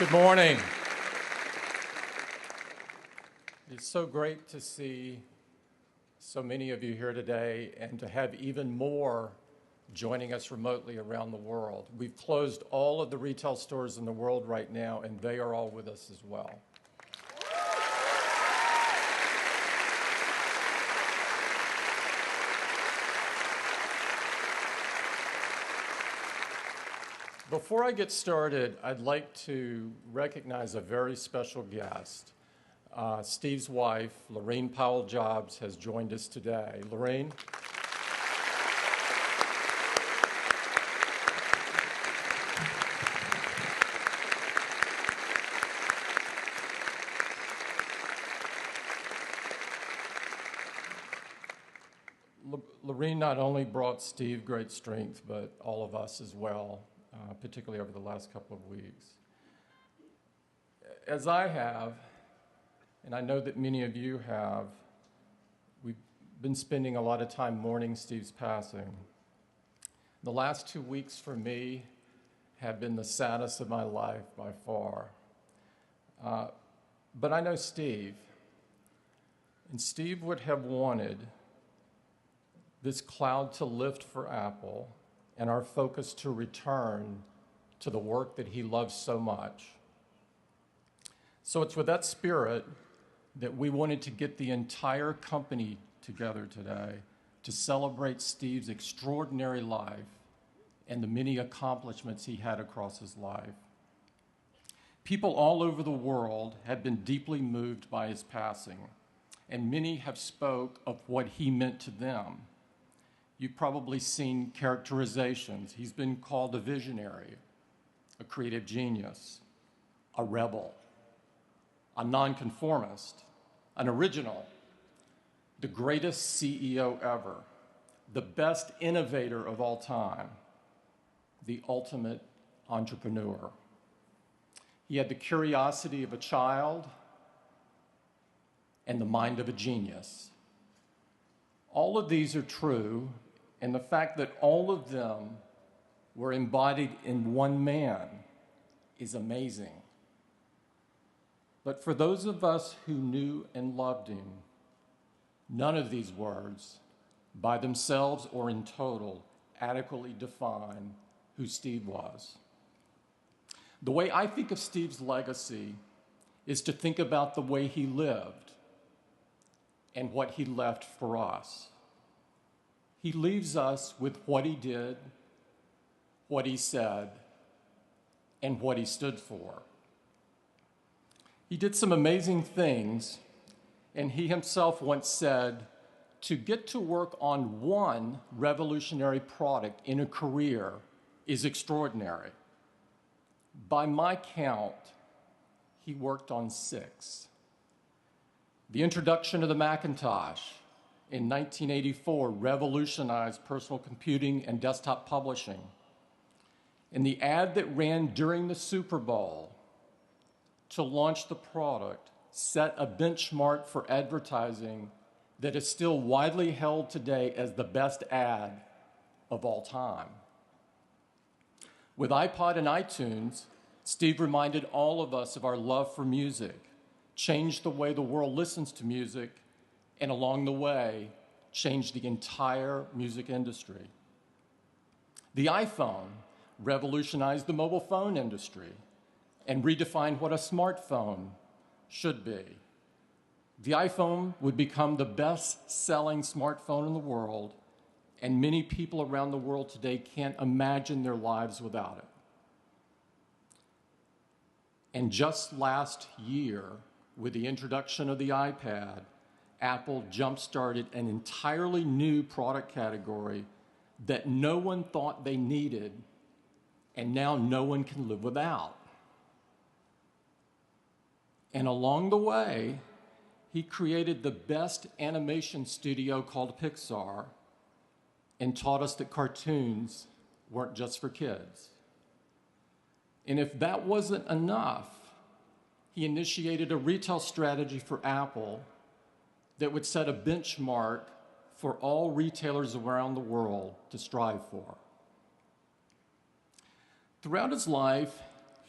Good morning. It's so great to see so many of you here today and to have even more joining us remotely around the world. We've closed all of the retail stores in the world right now, and they are all with us as well. Before I get started, I'd like to recognize a very special guest. Steve's wife, Lorene Powell-Jobs, has joined us today. Lorene? Lorene not only brought Steve great strength, but all of us as well. Particularly over the last couple of weeks. As I have, and I know that many of you have, we've been spending a lot of time mourning Steve's passing. The last 2 weeks for me have been the saddest of my life by far. But I know Steve, and Steve would have wanted this cloud to lift for Apple and our focus to return to the work that he loves so much. So it's with that spirit that we wanted to get the entire company together today to celebrate Steve's extraordinary life and the many accomplishments he had across his life. People all over the world have been deeply moved by his passing, and many have spoke of what he meant to them. You've probably seen characterizations. He's been called a visionary, a creative genius, a rebel, a nonconformist, an original, the greatest CEO ever, the best innovator of all time, the ultimate entrepreneur. He had the curiosity of a child and the mind of a genius. All of these are true, and the fact that all of them were embodied in one man is amazing. But for those of us who knew and loved him, none of these words, by themselves or in total, adequately define who Steve was. The way I think of Steve's legacy is to think about the way he lived and what he left for us. He leaves us with what he did, what he said, and what he stood for. He did some amazing things, and he himself once said, to get to work on one revolutionary product in a career is extraordinary. By my count, he worked on 6. The introduction of the Macintosh in 1984 revolutionized personal computing and desktop publishing. And the ad that ran during the Super Bowl to launch the product set a benchmark for advertising that is still widely held today as the best ad of all time. With iPod and iTunes, Steve reminded all of us of our love for music, changed the way the world listens to music, and along the way, changed the entire music industry. The iPhone revolutionized the mobile phone industry and redefined what a smartphone should be. The iPhone would become the best-selling smartphone in the world, and many people around the world today can't imagine their lives without it. And just last year, with the introduction of the iPad, Apple jump-started an entirely new product category that no one thought they needed, and now no one can live without. And along the way, he created the best animation studio called Pixar and taught us that cartoons weren't just for kids. And if that wasn't enough, he initiated a retail strategy for Apple that would set a benchmark for all retailers around the world to strive for. Throughout his life,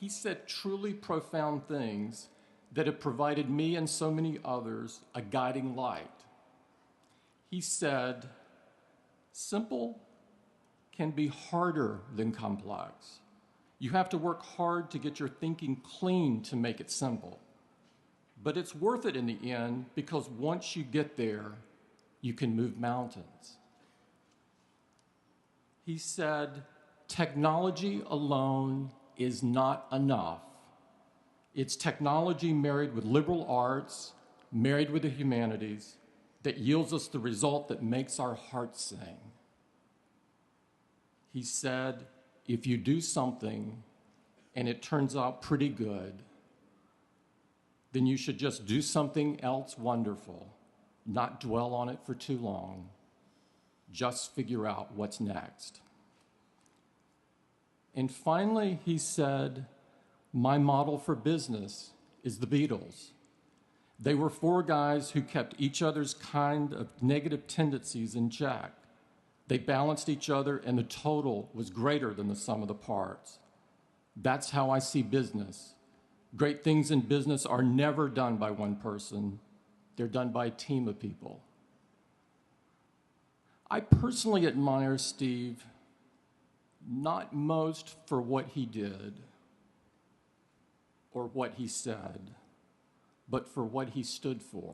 he said truly profound things that have provided me and so many others a guiding light. He said, simple can be harder than complex. You have to work hard to get your thinking clean to make it simple. But it's worth it in the end because once you get there, you can move mountains. He said, technology alone is not enough. It's technology married with liberal arts, married with the humanities, that yields us the result that makes our hearts sing. He said, if you do something and it turns out pretty good, then you should just do something else wonderful, not dwell on it for too long. Just figure out what's next. And finally, he said, my model for business is the Beatles. They were four guys who kept each other's kind of negative tendencies in check. They balanced each other, and the total was greater than the sum of the parts. That's how I see business. Great things in business are never done by one person. They're done by a team of people. I personally admire Steve, not most for what he did or what he said, but for what he stood for.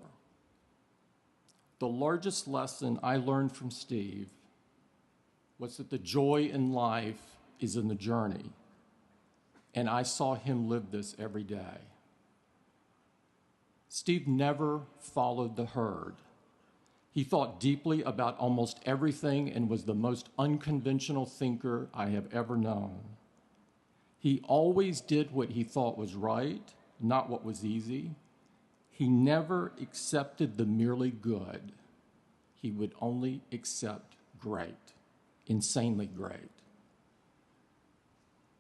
The largest lesson I learned from Steve was that the joy in life is in the journey, and I saw him live this every day. Steve never followed the herd. He thought deeply about almost everything and was the most unconventional thinker I have ever known. He always did what he thought was right, not what was easy. He never accepted the merely good. He would only accept great, insanely great.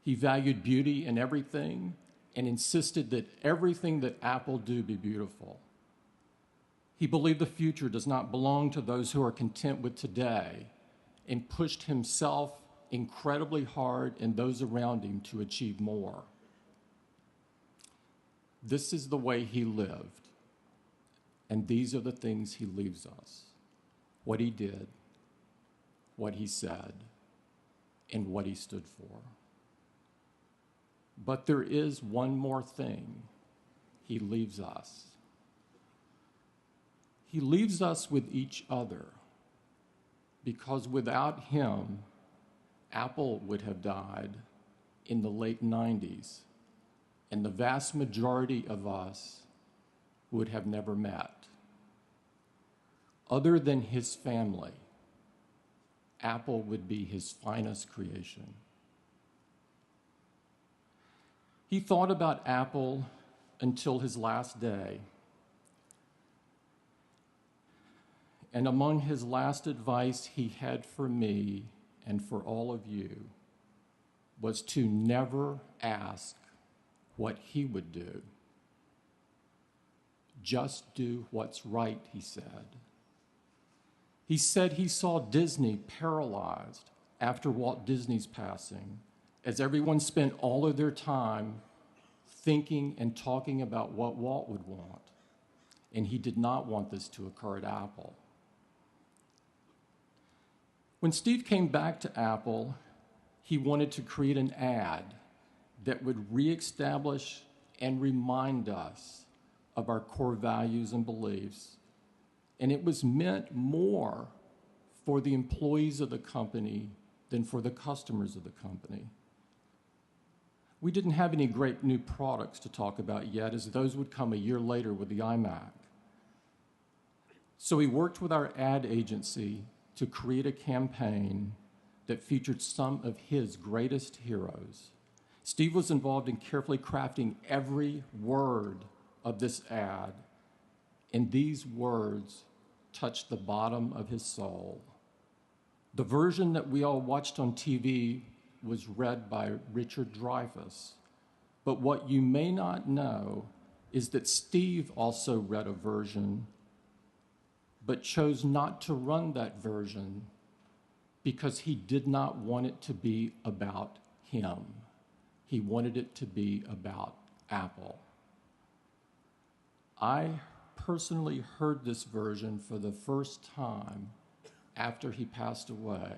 He valued beauty in everything and insisted that everything that Apple do be beautiful. He believed the future does not belong to those who are content with today and pushed himself incredibly hard and those around him to achieve more. This is the way he lived, and these are the things he leaves us: what he did, what he said, and what he stood for. But there is one more thing he leaves us. He leaves us with each other, because without him, Apple would have died in the late 90s, and the vast majority of us would have never met. Other than his family, Apple would be his finest creation. He thought about Apple until his last day. And among his last advice he had for me and for all of you was to never ask what he would do. Just do what's right, he said. He said he saw Disney paralyzed after Walt Disney's passing, as everyone spent all of their time thinking and talking about what Walt would want. And he did not want this to occur at Apple. When Steve came back to Apple, he wanted to create an ad that would reestablish and remind us of our core values and beliefs. And it was meant more for the employees of the company than for the customers of the company. We didn't have any great new products to talk about yet, as those would come a year later with the iMac. So we worked with our ad agency to create a campaign that featured some of his greatest heroes. Steve was involved in carefully crafting every word of this ad, and these words touched the bottom of his soul. The version that we all watched on TV was read by Richard Dreyfuss, but what you may not know is that Steve also read a version but chose not to run that version because he did not want it to be about him. He wanted it to be about Apple. I personally heard this version for the first time after he passed away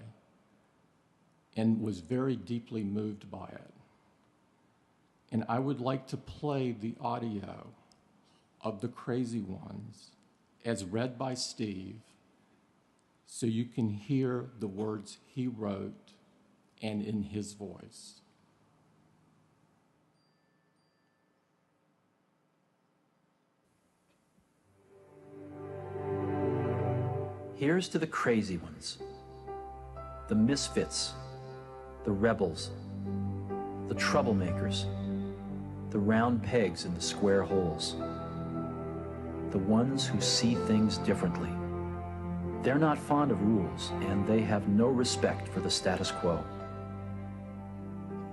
and was very deeply moved by it. And I would like to play the audio of The Crazy Ones as read by Steve so you can hear the words he wrote and in his voice. Here's to the crazy ones, the misfits, the rebels, the troublemakers, the round pegs in the square holes, the ones who see things differently. They're not fond of rules, and they have no respect for the status quo.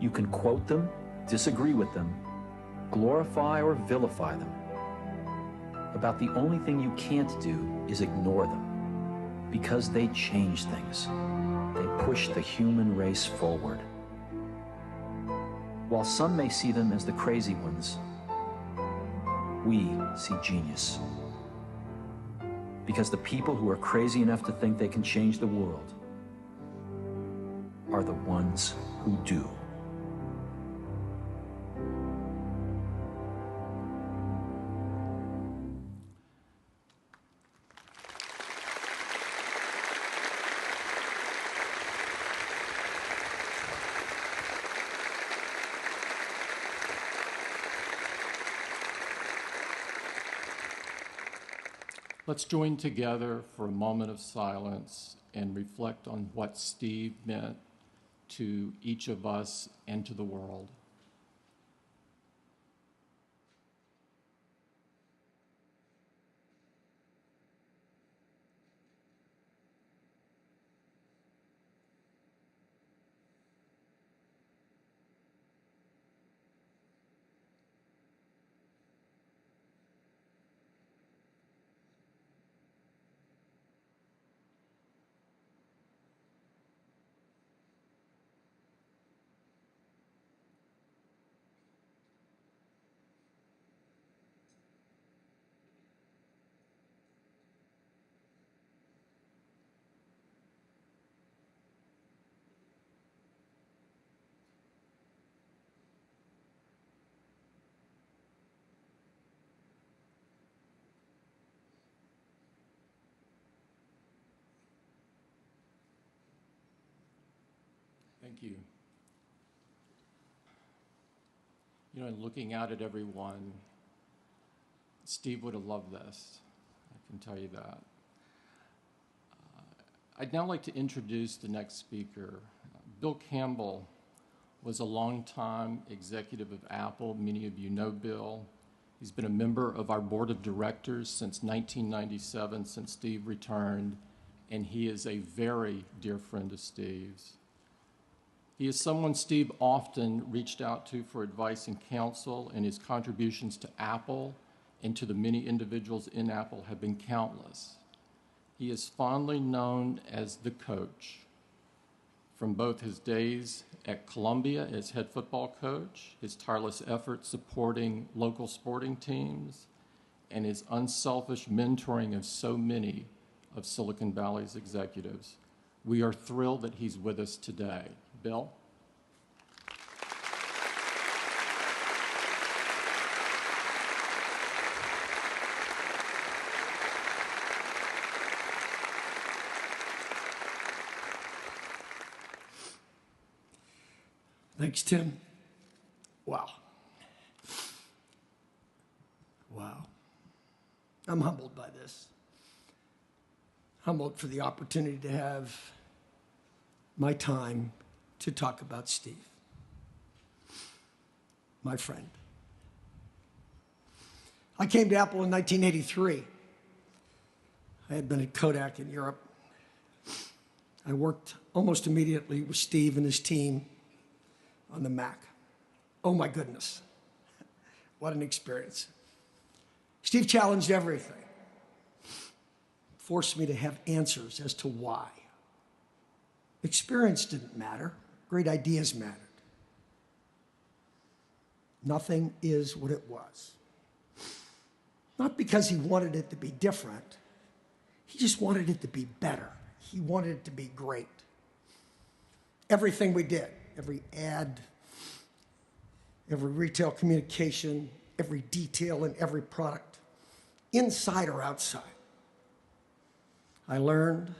You can quote them, disagree with them, glorify or vilify them. About the only thing you can't do is ignore them, because they change things. They push the human race forward. While some may see them as the crazy ones, we see genius. Because the people who are crazy enough to think they can change the world are the ones who do. Let's join together for a moment of silence and reflect on what Steve meant to each of us and to the world. Thank you. You know, looking out at everyone, Steve would have loved this. I can tell you that. I'd now like to introduce the next speaker. Bill Campbell was a longtime executive of Apple. Many of you know Bill. He's been a member of our board of directors since 1997, since Steve returned, and he is a very dear friend of Steve's. He is someone Steve often reached out to for advice and counsel, and his contributions to Apple and to the many individuals in Apple have been countless. He is fondly known as the coach, from both his days at Columbia as head football coach, his tireless efforts supporting local sporting teams, and his unselfish mentoring of so many of Silicon Valley's executives. We are thrilled that he's with us today. Bill? Thanks, Tim. Wow. Wow. I'm humbled by this. Humbled for the opportunity to have my time to talk about Steve, my friend. I came to Apple in 1983. I had been at Kodak in Europe. I worked almost immediately with Steve and his team on the Mac. Oh my goodness, what an experience. Steve challenged everything, forced me to have answers as to why. Experience didn't matter, great ideas mattered. Nothing is what it was. Not because he wanted it to be different. He just wanted it to be better. He wanted it to be great. Everything we did, every ad, every retail communication, every detail in every product, inside or outside, I learned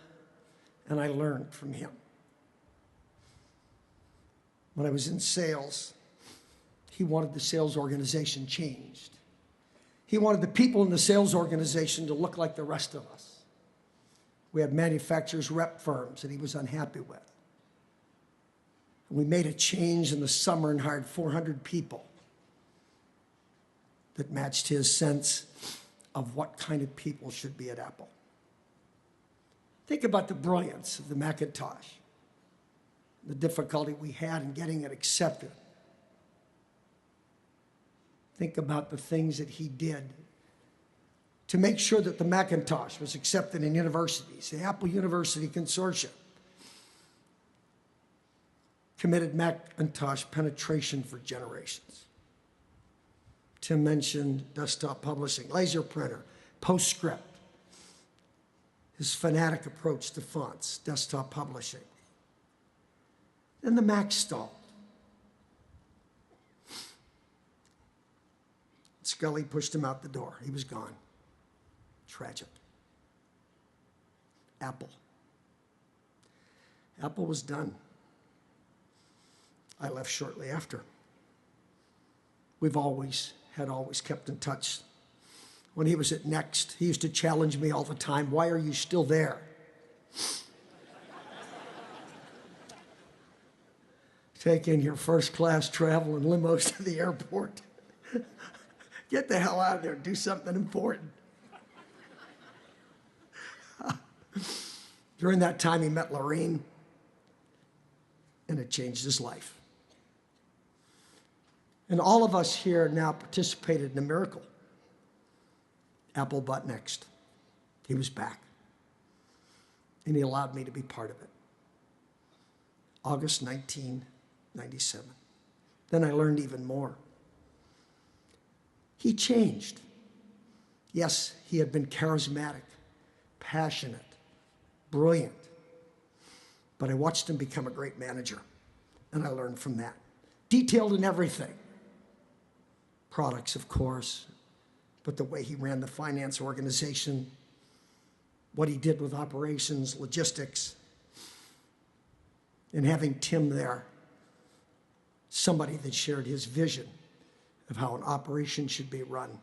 and I learned from him. When I was in sales, he wanted the sales organization changed. He wanted the people in the sales organization to look like the rest of us. We had manufacturers rep firms that he was unhappy with. And we made a change in the summer and hired 400 people that matched his sense of what kind of people should be at Apple. Think about the brilliance of the Macintosh, the difficulty we had in getting it accepted. Think about the things that he did to make sure that the Macintosh was accepted in universities. The Apple University Consortium committed Macintosh penetration for generations. Tim mentioned desktop publishing, laser printer, PostScript, his fanatic approach to fonts, desktop publishing. Then the Mac stalled. Scully pushed him out the door. He was gone. Tragic. Apple. Apple was done. I left shortly after. We've always kept in touch. When he was at Next, he used to challenge me all the time, "Why are you still there?" Taking your first class travel and limos to the airport. Get the hell out of there. Do something important. During that time, he met Lorraine, and it changed his life. And all of us here now participated in a miracle. Apple bought Next. He was back. And he allowed me to be part of it. August 1997. Then I learned even more. He changed. Yes, he had been charismatic, passionate, brilliant. But I watched him become a great manager, and I learned from that. Detailed in everything. Products, of course, but the way he ran the finance organization, what he did with operations, logistics, and having Tim there, somebody that shared his vision of how an operation should be run,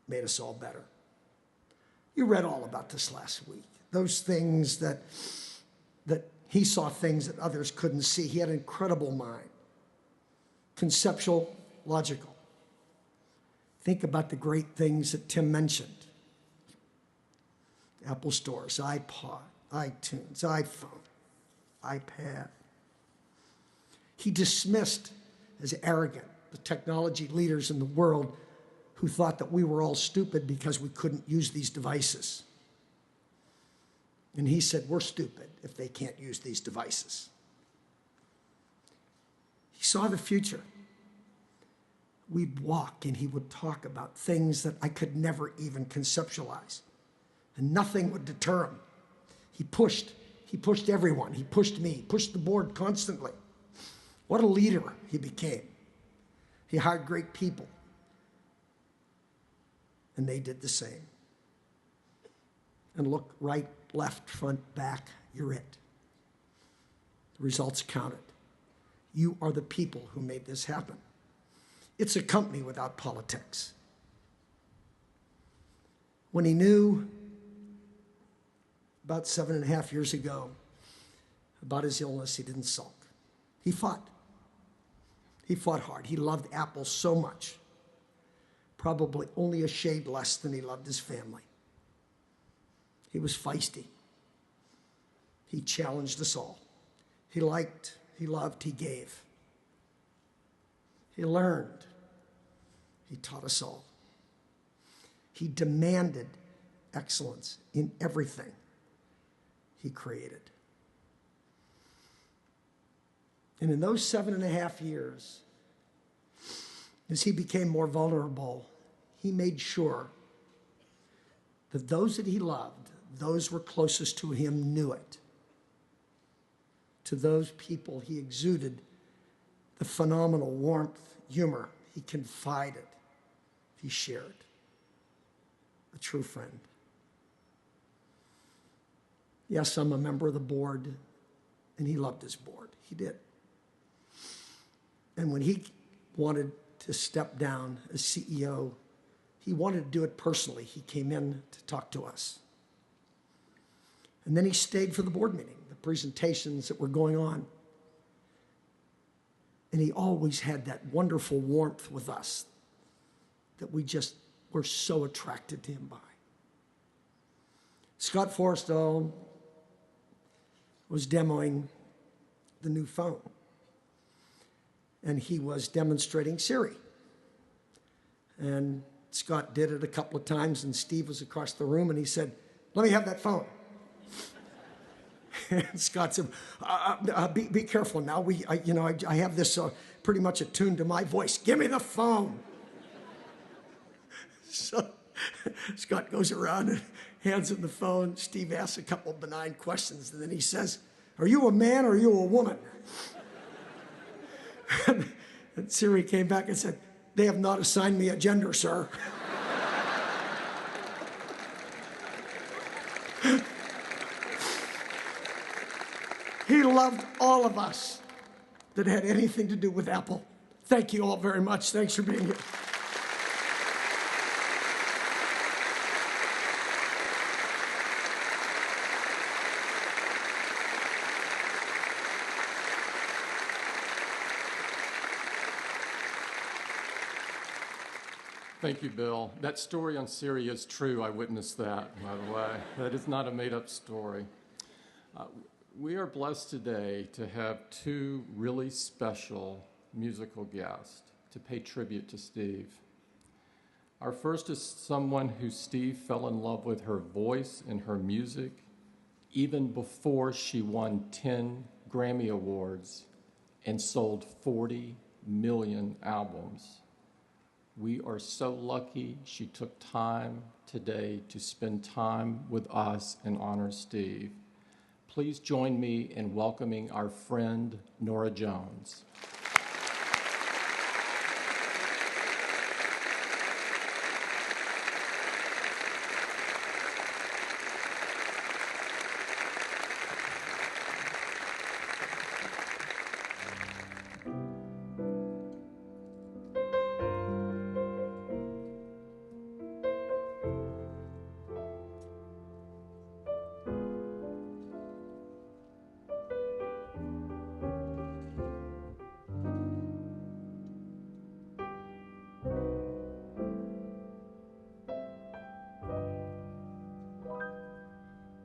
made us all better. You read all about this last week. Those things that he saw things that others couldn't see. He had an incredible mind. Conceptual, logical. Think about the great things that Tim mentioned. Apple stores, iPod, iTunes, iPhone, iPad. He dismissed as arrogant the technology leaders in the world who thought that we were all stupid because we couldn't use these devices. And he said, we're stupid if they can't use these devices. He saw the future. We'd walk and he would talk about things that I could never even conceptualize. And nothing would deter him. He pushed everyone. He pushed me, pushed the board constantly. What a leader he became. He hired great people. And they did the same. And look, right, left, front, back, you're it. The results counted. You are the people who made this happen. It's a company without politics. When he knew about 7.5 years ago about his illness, he didn't sulk. He fought. He fought hard. He loved Apple so much, probably only a shade less than he loved his family. He was feisty. He challenged us all. He liked, he loved, he gave. He learned. He taught us all. He demanded excellence in everything he created. And in those 7.5 years, As he became more vulnerable, he made sure that those that he loved, those were closest to him, knew it. To those people, he exuded the phenomenal warmth, humor. He confided, he shared. A true friend. Yes, I'm a member of the board, and he loved his board. He did. And when he wanted to step down as CEO, he wanted to do it personally. He came in to talk to us. And then he stayed for the board meeting, the presentations that were going on. And he always had that wonderful warmth with us that we just were so attracted to him by. Scott Forstall was demoing the new phone. And he was demonstrating Siri. And Scott did it a couple of times, and Steve was across the room, and he said, "Let me have that phone." And Scott said, be careful now. I have this pretty much attuned to my voice. Give me the phone." So Scott goes around and hands him the phone. Steve asks a couple of benign questions, and then he says, "Are you a man or are you a woman?" And Siri came back and said, "They have not assigned me a gender, sir." He loved all of us that had anything to do with Apple. Thank you all very much. Thanks for being here. Thank you, Bill. That story on Siri is true. I witnessed that, by the way. That is not a made-up story. We are blessed today to have two really special musical guests to pay tribute to Steve. Our first is someone who Steve fell in love with her voice and her music even before she won 10 Grammy Awards and sold 40 million albums. We are so lucky she took time today to spend time with us and honor Steve. Please join me in welcoming our friend, Norah Jones.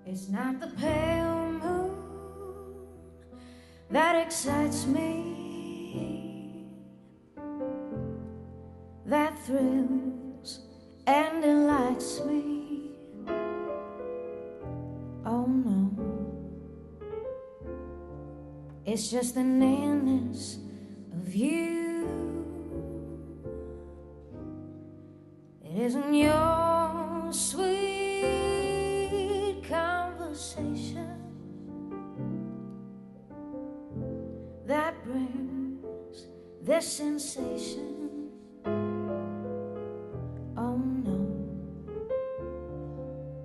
It's not the pale moon that excites me, that thrills and delights me. Oh no, it's just the nearness of you. It isn't your sweet conversation that brings this sensation. Oh no,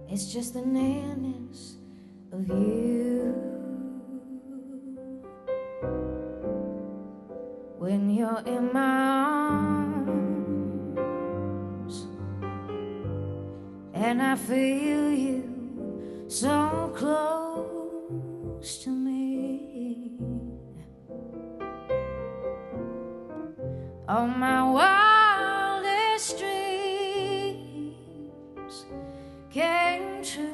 it's just the nearness of you. When you're in my arms and I feel you so close to me, all my wildest dreams came true.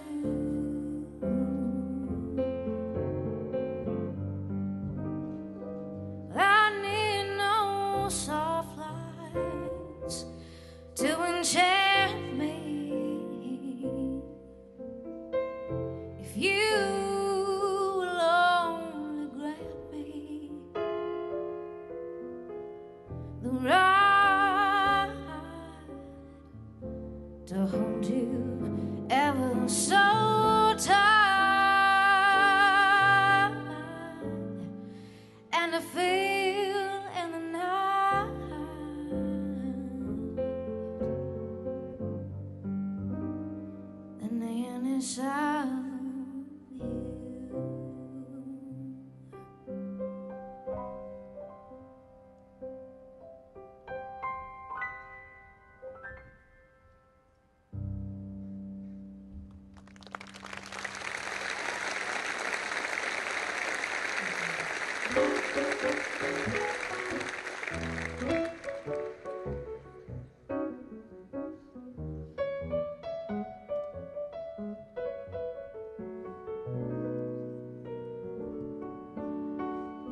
I need no soft lights to enchant me. If you will only grant me the right to hold you ever so tight, and to feel in the night the nearness of you.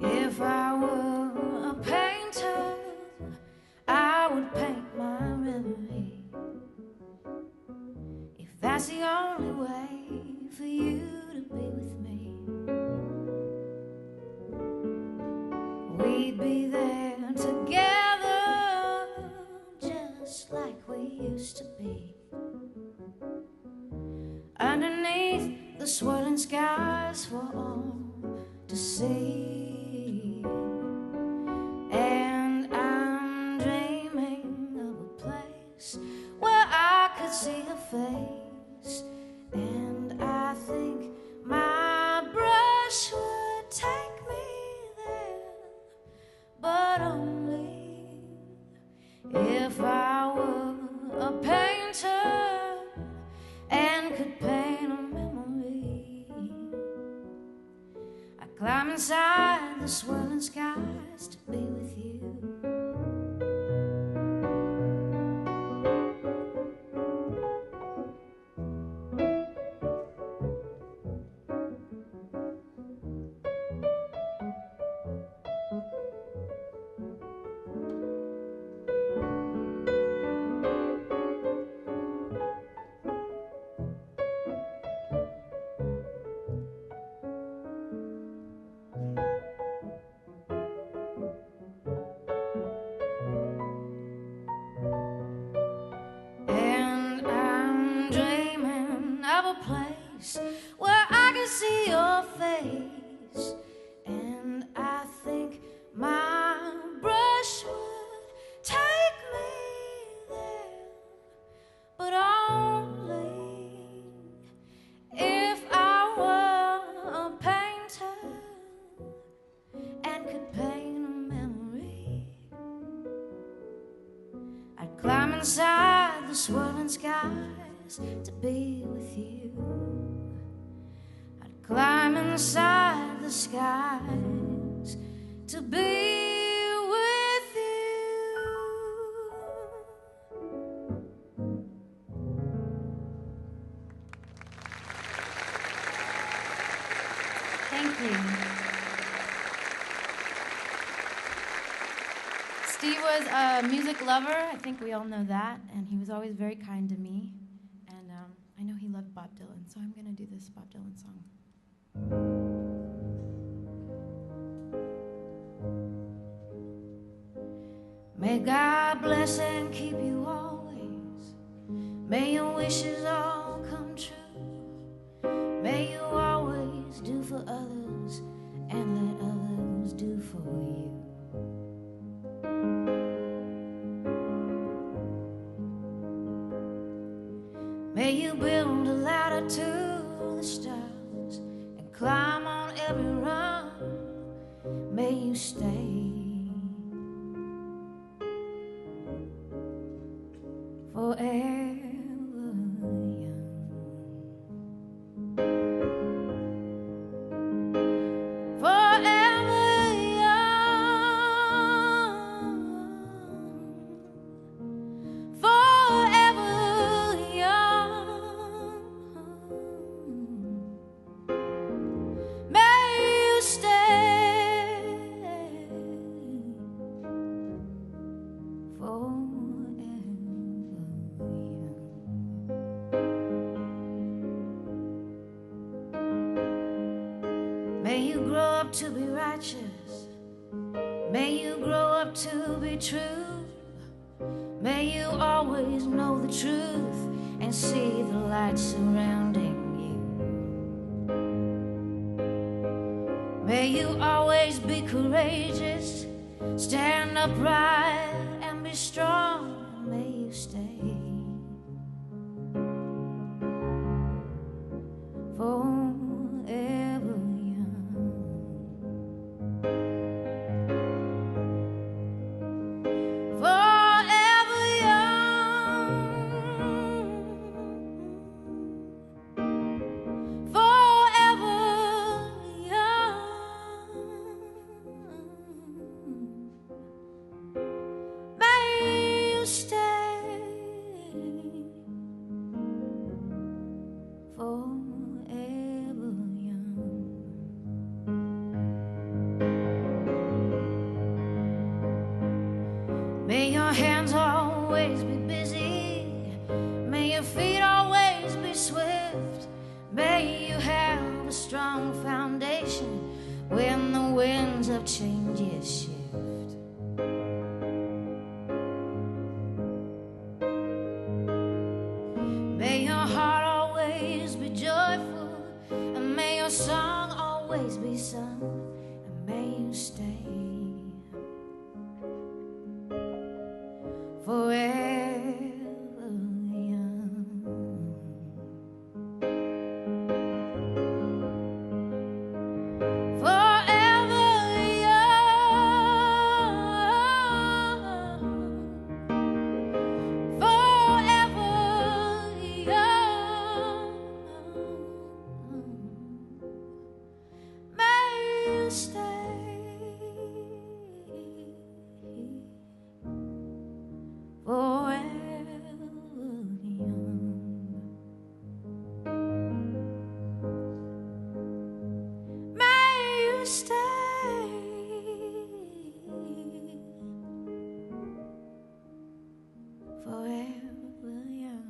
If I were a painter, I would paint my memory. If that's the only way for you to be with me, we'd be there together, just like we used to be, underneath the swirling skies for all to see. And I'm dreaming of a place where I could see her face, and I think my brush would take me there, but only if I were a painter and could paint a memory. I'd climb inside the swirling skies to be with you. And I'm dreaming of a place where I can see your face, and I think my brush would take me there, but only if I were a painter and could paint a memory. I'd climb inside the swirling skies to be with you. I'd climb inside the skies to be with you. Thank you. Steve was a music lover. I think we all know that. And he was always very kind to me. And I know he loved Bob Dylan, so I'm going to do this Bob Dylan song. May God bless and keep you always. May your wishes all come true. May you always do for others and let others do for you. May you build a ladder to the stars and climb on every rung. May you stay forever young. Forever young. Forever young. May you stay forever young. May you grow up to be righteous. May you grow up to be true. May you always know the truth and see the light surrounding you. May you always be courageous, stand upright and be strong. May you stay forever young. Forever young. Forever young. May you stay forever young. May your hands always be busy, may your feet always be swift, may you have a strong foundation when the winds of change shift. May your heart always be joyful, and may your song always be sung, and may you stay forever young. Forever young. Forever young. May you stay forever young. May you stay forever young.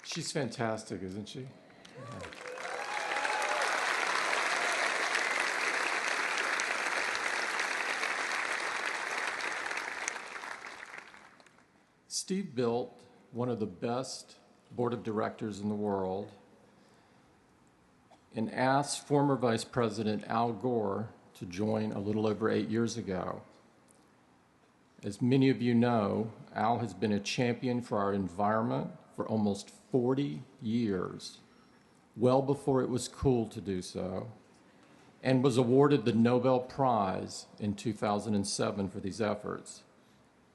She's fantastic, isn't she? Steve built one of the best board of directors in the world and asked former Vice President Al Gore to join a little over 8 years ago. As many of you know, Al has been a champion for our environment for almost 40 years, well before it was cool to do so, and was awarded the Nobel Prize in 2007 for these efforts.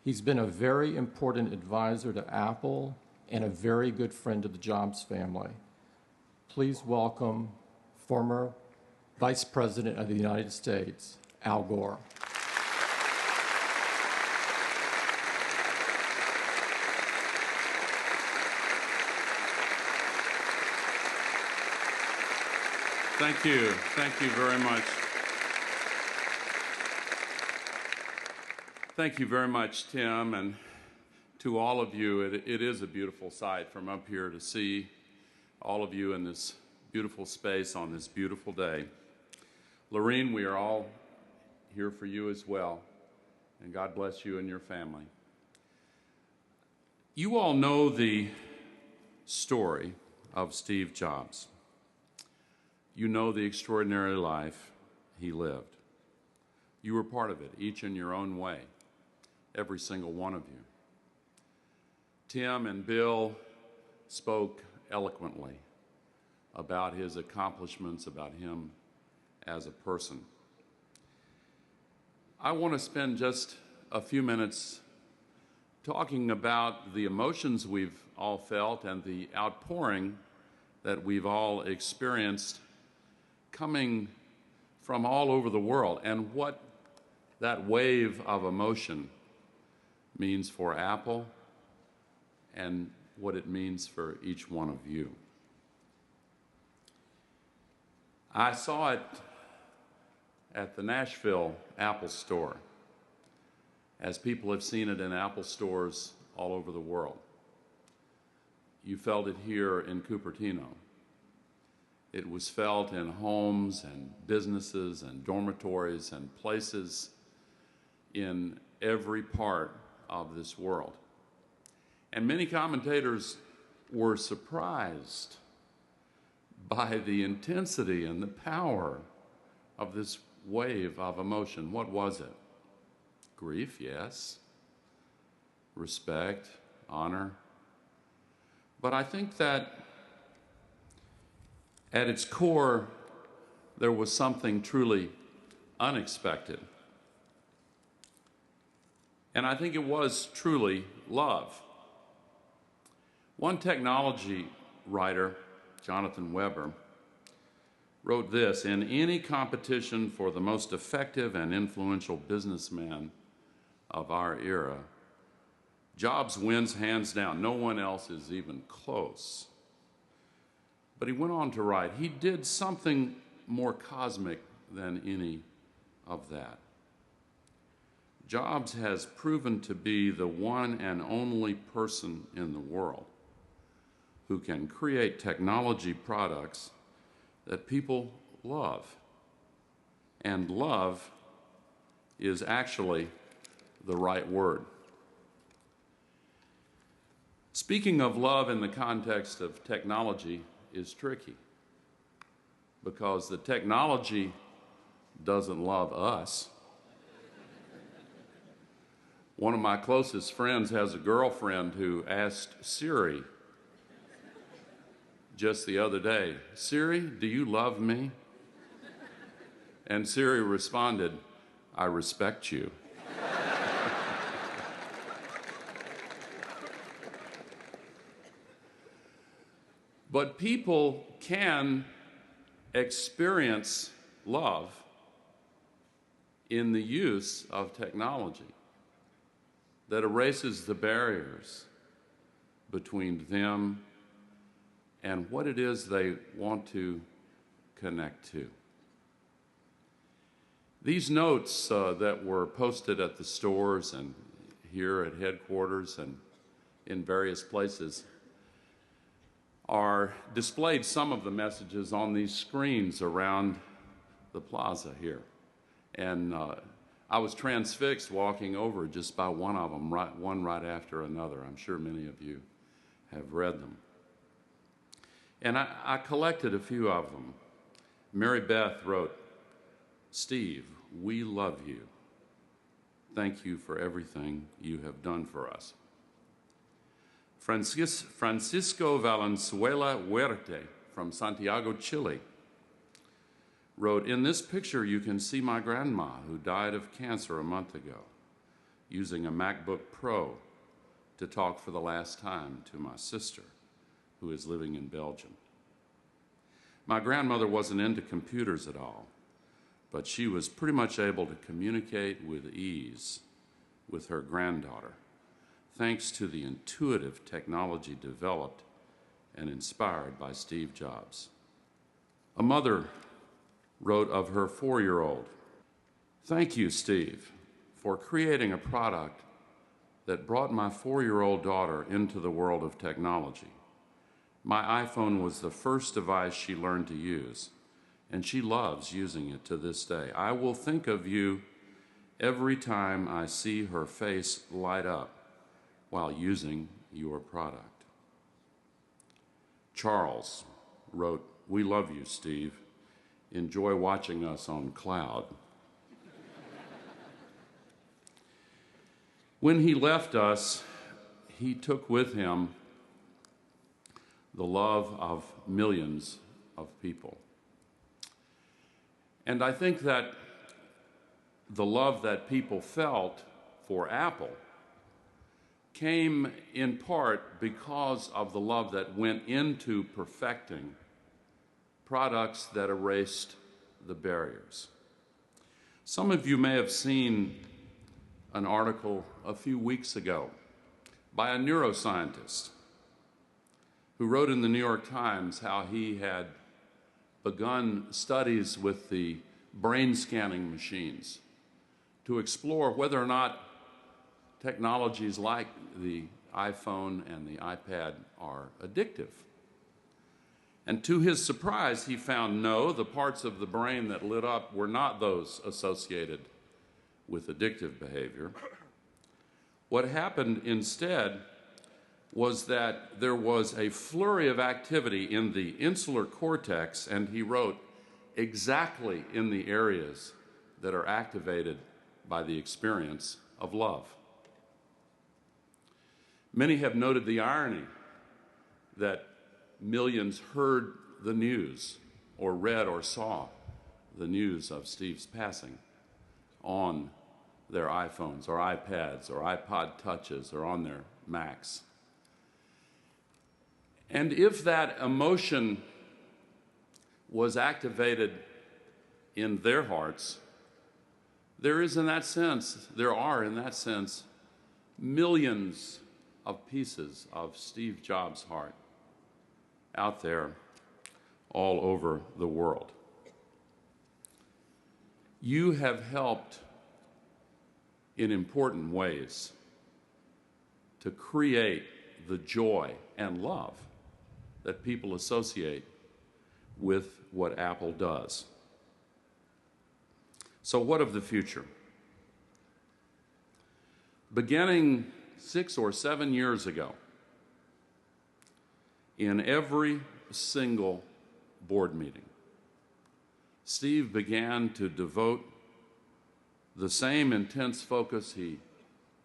He's been a very important advisor to Apple and a very good friend to the Jobs family. Please welcome former Vice President of the United States, Al Gore. Thank you. Thank you very much. Thank you very much, Tim, and to all of you. It is a beautiful sight from up here to see all of you in this beautiful space on this beautiful day. Lorene, we are all here for you as well, and God bless you and your family. You all know the story of Steve Jobs. You know the extraordinary life he lived. You were part of it, each in your own way, every single one of you. Tim and Bill spoke eloquently about his accomplishments, about him as a person. I want to spend just a few minutes talking about the emotions we've all felt and the outpouring that we've all experienced coming from all over the world, and what that wave of emotion means for Apple and what it means for each one of you. I saw it at the Nashville Apple Store, as people have seen it in Apple stores all over the world. You felt it here in Cupertino. It was felt in homes and businesses and dormitories and places in every part of this world. And many commentators were surprised by the intensity and the power of this wave of emotion. What was it? Grief, yes. Respect, honor. But I think that at its core, there was something truly unexpected. And I think it was truly love. One technology writer, Jonathan Weber, wrote this: "In any competition for the most effective and influential businessman of our era, Jobs wins hands down. No one else is even close." But he went on to write, he did something more cosmic than any of that. Jobs has proven to be the one and only person in the world who can create technology products that people love. And love is actually the right word. Speaking of love in the context of technology is tricky, because the technology doesn't love us. One of my closest friends has a girlfriend who asked Siri just the other day, "Siri, do you love me?" And Siri responded, "I respect you." But people can experience love in the use of technology that erases the barriers between them and what it is they want to connect to. These notes that were posted at the stores and here at headquarters and in various places are displayed, some of the messages, on these screens around the plaza here. And I was transfixed walking over just by one of them, one right after another. I'm sure many of you have read them. And I collected a few of them. Mary Beth wrote, "Steve, we love you. Thank you for everything you have done for us." Francisco Valenzuela Huerte from Santiago, Chile, wrote, "In this picture you can see my grandma, who died of cancer a month ago, using a MacBook Pro to talk for the last time to my sister, who is living in Belgium. My grandmother wasn't into computers at all, but she was pretty much able to communicate with ease with her granddaughter, thanks to the intuitive technology developed and inspired by Steve Jobs." A mother wrote of her 4-year-old, "Thank you, Steve, for creating a product that brought my 4-year-old daughter into the world of technology. My iPhone was the first device she learned to use, and she loves using it to this day. I will think of you every time I see her face light up while using your product." Charles wrote, "We love you, Steve. Enjoy watching us on cloud." When he left us, he took with him the love of millions of people. And I think that the love that people felt for Apple came in part because of the love that went into perfecting products that erased the barriers. Some of you may have seen an article a few weeks ago by a neuroscientist who wrote in the New York Times how he had begun studies with the brain scanning machines to explore whether or not technologies like the iPhone and the iPad are addictive. And to his surprise, he found no, the parts of the brain that lit up were not those associated with addictive behavior. What happened instead was that there was a flurry of activity in the insular cortex, and he wrote, exactly in the areas that are activated by the experience of love. Many have noted the irony that millions heard the news or read or saw the news of Steve's passing on their iPhones or iPads or iPod Touches or on their Macs. And if that emotion was activated in their hearts, there are in that sense millions of pieces of Steve Jobs' heart out there all over the world. You have helped in important ways to create the joy and love that people associate with what Apple does. So what of the future? Beginning 6 or 7 years ago, in every single board meeting, Steve began to devote the same intense focus he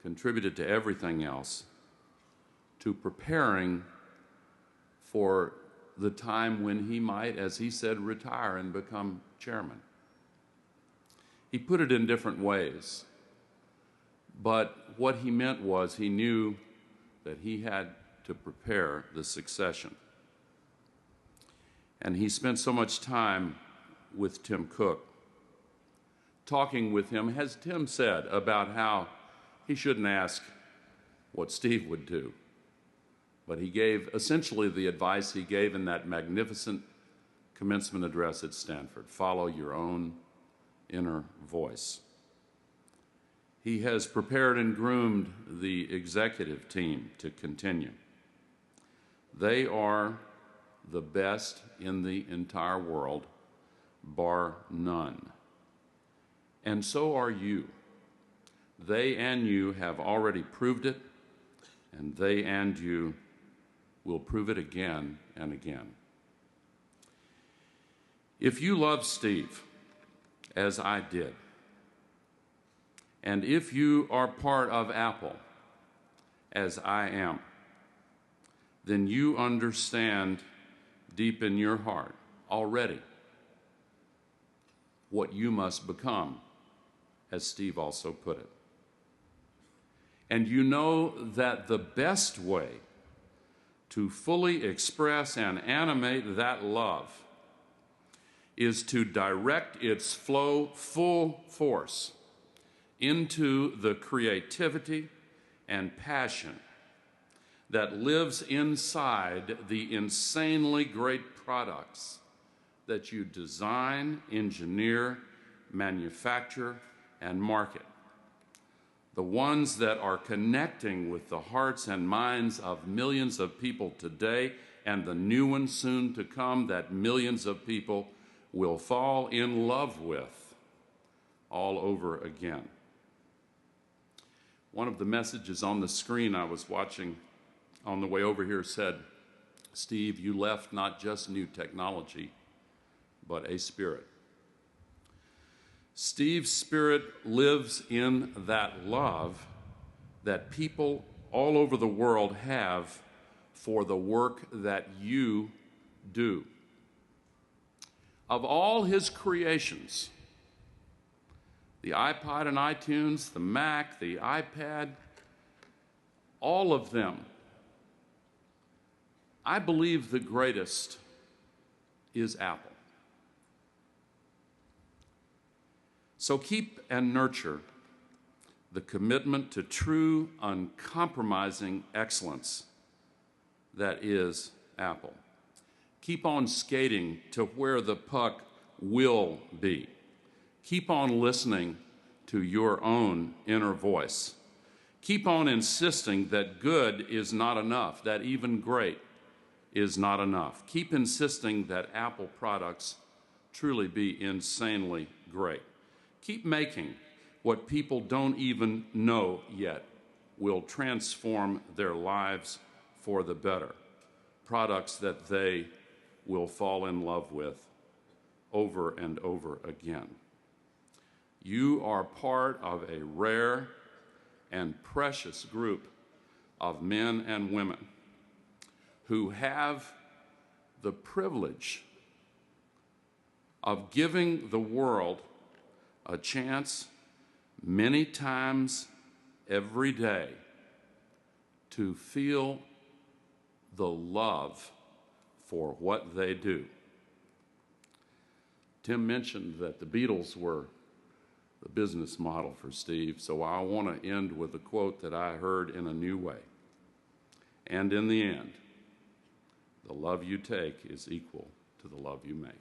contributed to everything else to preparing for the time when he might, as he said, retire and become chairman. He put it in different ways, but what he meant was he knew that he had to prepare the succession. And he spent so much time with Tim Cook, talking with him, as Tim said, about how he shouldn't ask what Steve would do. But he gave essentially the advice he gave in that magnificent commencement address at Stanford: follow your own inner voice. He has prepared and groomed the executive team to continue. They are the best in the entire world, bar none. And so are you. They and you have already proved it, and they and you will prove it again and again. If you love Steve, as I did, and if you are part of Apple, as I am, then you understand deep in your heart already what you must become, as Steve also put it. And you know that the best way to fully express and animate that love is to direct its flow full force into the creativity and passion that lives inside the insanely great products that you design, engineer, manufacture, and market. The ones that are connecting with the hearts and minds of millions of people today, and the new ones soon to come that millions of people will fall in love with all over again. One of the messages on the screen I was watching on the way over here said, "Steve, you left not just new technology, but a spirit." Steve's spirit lives in that love that people all over the world have for the work that you do. Of all his creations, the iPod and iTunes, the Mac, the iPad, all of them, I believe the greatest is Apple. So keep and nurture the commitment to true, uncompromising excellence that is Apple. Keep on skating to where the puck will be. Keep on listening to your own inner voice. Keep on insisting that good is not enough, that even great is not enough. Keep insisting that Apple products truly be insanely great. Keep making what people don't even know yet will transform their lives for the better. Products that they will fall in love with over and over again. You are part of a rare and precious group of men and women who have the privilege of giving the world a chance many times every day to feel the love for what they do. Tim mentioned that the Beatles were the business model for Steve, so I want to end with a quote that I heard in a new way. And in the end, the love you take is equal to the love you make.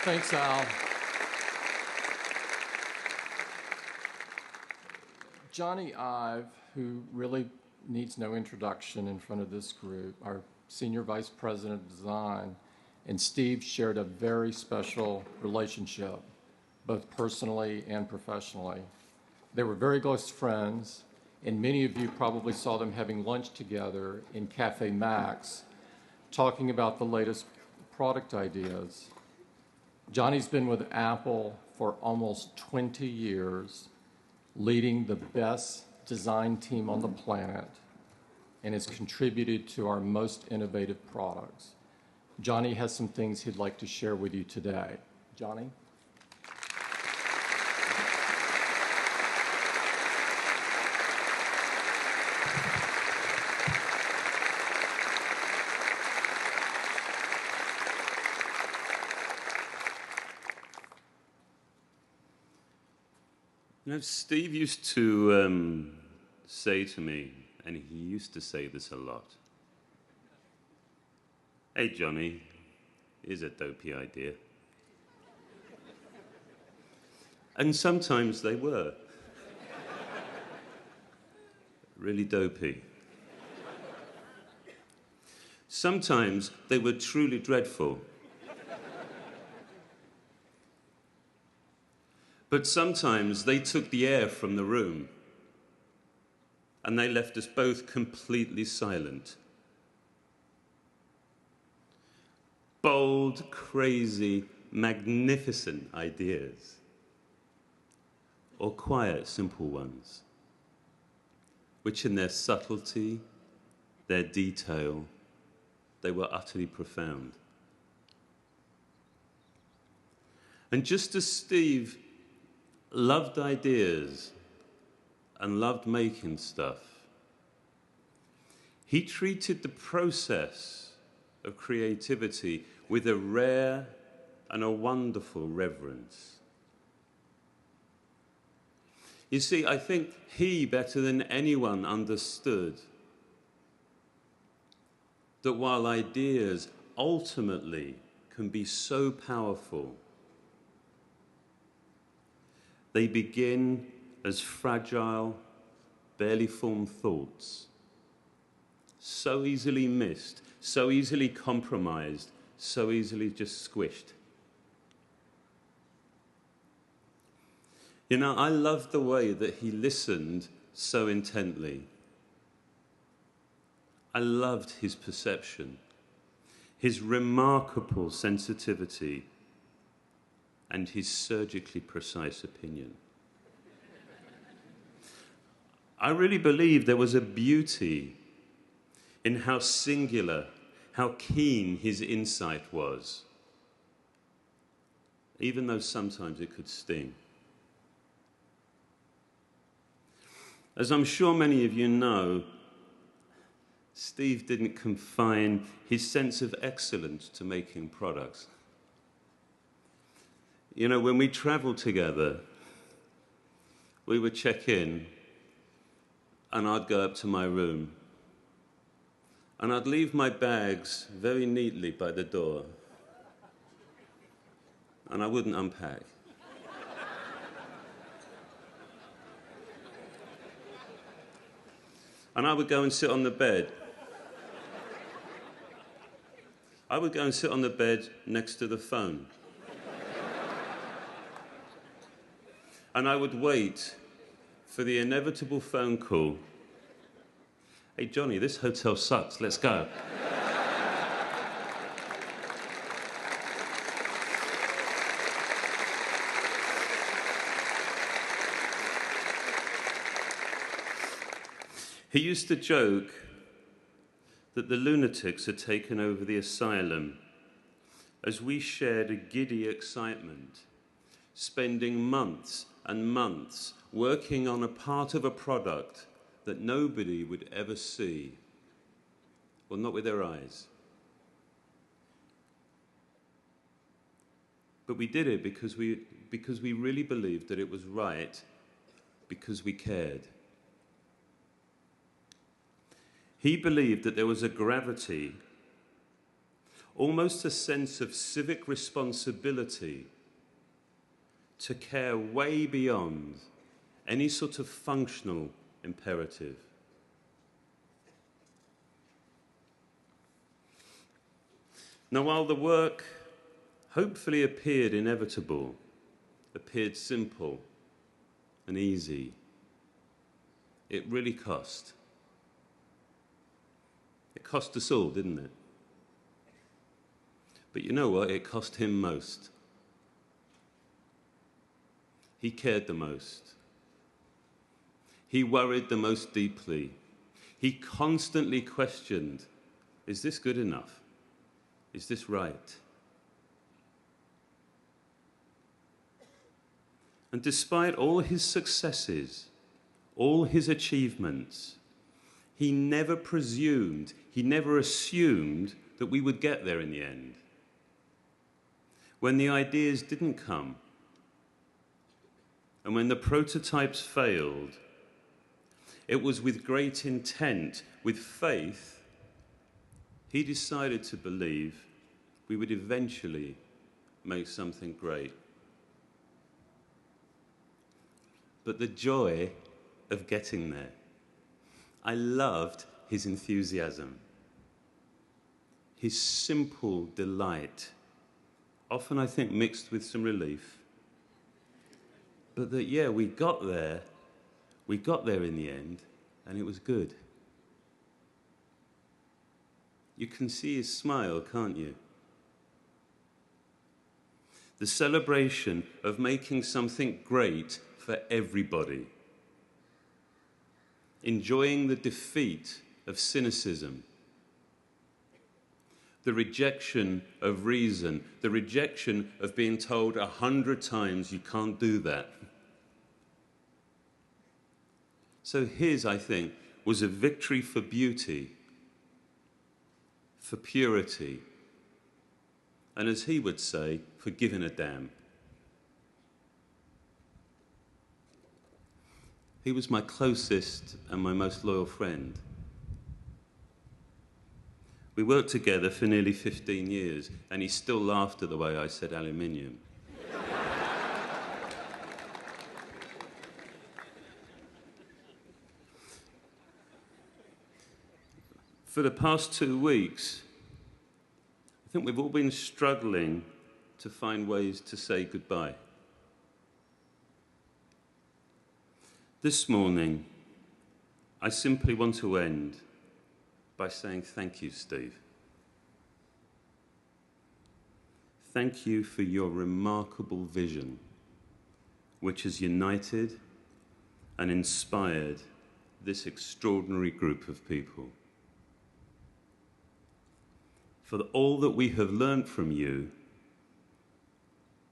Thanks, Al. Johnny Ive, who really needs no introduction in front of this group, our Senior Vice President of Design, and Steve shared a very special relationship, both personally and professionally. They were very close friends, and many of you probably saw them having lunch together in Cafe Max, talking about the latest product ideas. Johnny's been with Apple for almost 20 years, leading the best design team on the planet, and has contributed to our most innovative products. Johnny has some things he'd like to share with you today. Johnny? You know, Steve used to say to me, and he used to say this a lot, "Hey, Johnny, here's a dopey idea." And sometimes they were. Really dopey. Sometimes they were truly dreadful. But sometimes they took the air from the room and they left us both completely silent. Bold, crazy, magnificent ideas, or quiet, simple ones, which in their subtlety, their detail, they were utterly profound. And just as Steve loved ideas and loved making stuff, he treated the process of creativity with a rare and a wonderful reverence. You see, I think he, better than anyone, understood that while ideas ultimately can be so powerful, they begin as fragile, barely formed thoughts, so easily missed, so easily compromised, so easily just squished. You know, I loved the way that he listened so intently. I loved his perception, his remarkable sensitivity, and his surgically precise opinion. I really believe there was a beauty in how singular, how keen his insight was, even though sometimes it could sting. As I'm sure many of you know, Steve didn't confine his sense of excellence to making products. You know, when we traveled together, we would check in, and I'd go up to my room, and I'd leave my bags very neatly by the door, and I wouldn't unpack. And I would go and sit on the bed. I would go and sit on the bed next to the phone. And I would wait for the inevitable phone call. Hey, Johnny, this hotel sucks. Let's go. He used to joke that the lunatics had taken over the asylum as we shared a giddy excitement, spending months and months working on a part of a product that nobody would ever see, well, not with their eyes. But we did it because we really believed that it was right, because we cared. He believed that there was a gravity, almost a sense of civic responsibility, to care way beyond any sort of functional imperative. Now, while the work hopefully appeared inevitable, appeared simple and easy, it really cost. It cost us all, didn't it? But you know what? It cost him most. He cared the most. He worried the most deeply. He constantly questioned, is this good enough? Is this right? And despite all his successes, all his achievements, he never presumed, he never assumed that we would get there in the end. When the ideas didn't come, and when the prototypes failed, it was with great intent, with faith, he decided to believe we would eventually make something great. But the joy of getting there, I loved his enthusiasm, his simple delight, often I think mixed with some relief. But that, yeah, we got there in the end, and it was good. You can see his smile, can't you? The celebration of making something great for everybody. Enjoying the defeat of cynicism, the rejection of reason, the rejection of being told 100 times you can't do that. So his, I think, was a victory for beauty, for purity, and as he would say, for giving a damn. He was my closest and my most loyal friend. We worked together for nearly 15 years, and he still laughed at the way I said aluminium. For the past 2 weeks, I think we've all been struggling to find ways to say goodbye. This morning, I simply want to end by saying thank you, Steve. Thank you for your remarkable vision, which has united and inspired this extraordinary group of people. For all that we have learned from you,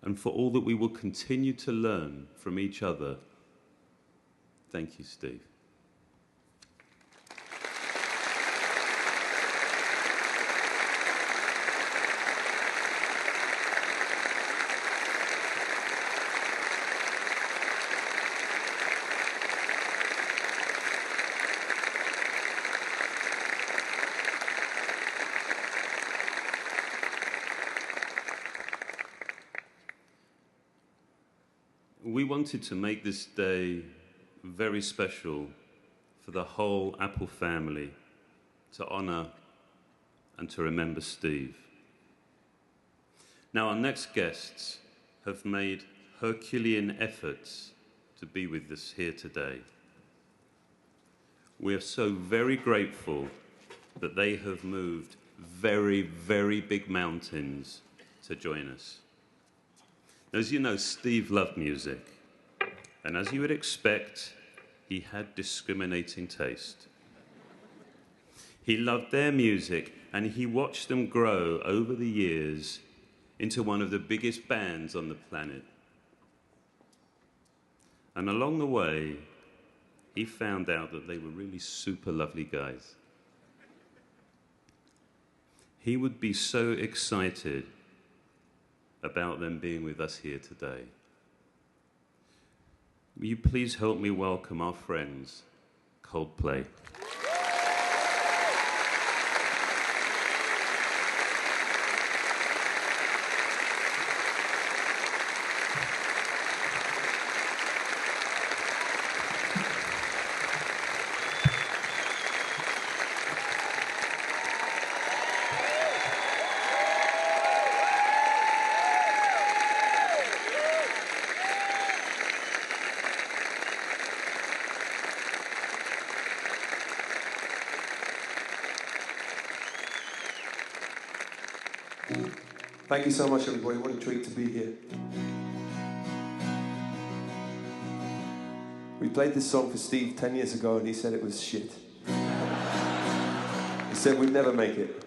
and for all that we will continue to learn from each other, thank you, Steve. We wanted to make this day very special for the whole Apple family, to honor and to remember Steve. Now, our next guests have made Herculean efforts to be with us here today. We are so very grateful that they have moved very, very big mountains to join us. As you know, Steve loved music, and as you would expect, he had discriminating taste. He loved their music, and he watched them grow over the years into one of the biggest bands on the planet. And along the way, he found out that they were really super lovely guys. He would be so excited about them being with us here today. Will you please help me welcome our friends, Coldplay. Thank you so much, everybody. What a treat to be here. We played this song for Steve 10 years ago, and he said it was shit. He said we'd never make it.